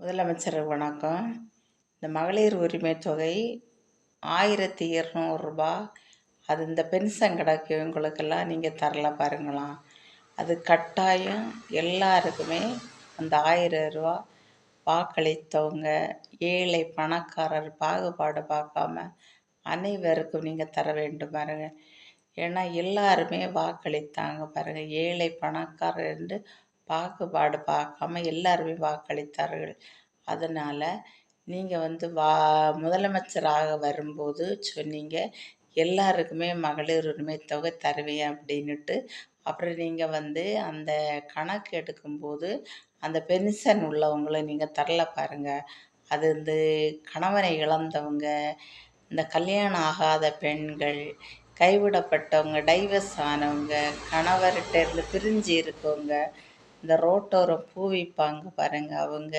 முதலமைச்சர் வணக்கம். இந்த மகளிர் உரிமை தொகை 1200 அது இந்த பென்ஷன் கிடைக்கிறவங்களுக்கெல்லாம் நீங்கள் தரல பாருங்களாம். அது கட்டாயம் எல்லாருக்குமே அந்த 1000 வாக்களித்தவங்க ஏழை பணக்காரர் பாகுபாடு பார்க்காம அனைவருக்கும் நீங்கள் தர வேண்டும் பாருங்க. ஏன்னா எல்லாருமே வாக்களித்தாங்க பாருங்க. ஏழை பணக்காரர் என்று பாகுபாடு பார்க்காம எல்லாருமே வாக்களித்தார்கள். அதனால் நீங்கள் முதலமைச்சராக வரும்போது சொன்னீங்க எல்லாருக்குமே மகளிர் உரிமை தொகை தருவேன் அப்படின்னுட்டு. அப்புறம் நீங்கள் அந்த கணக்கு எடுக்கும்போது அந்த பென்ஷன் உள்ளவங்களை நீங்கள் தரல பாருங்கள். அது கணவனை இழந்தவங்க, இந்த கல்யாணம் ஆகாத பெண்கள், கைவிடப்பட்டவங்க, டைவர்ஸ் ஆனவங்க, கணவர்கிட்ட இருந்து பிரிஞ்சு இருக்கவங்க, இந்த ரோட்டோரம் பூ விற்பாங்க பாருங்கள், அவங்க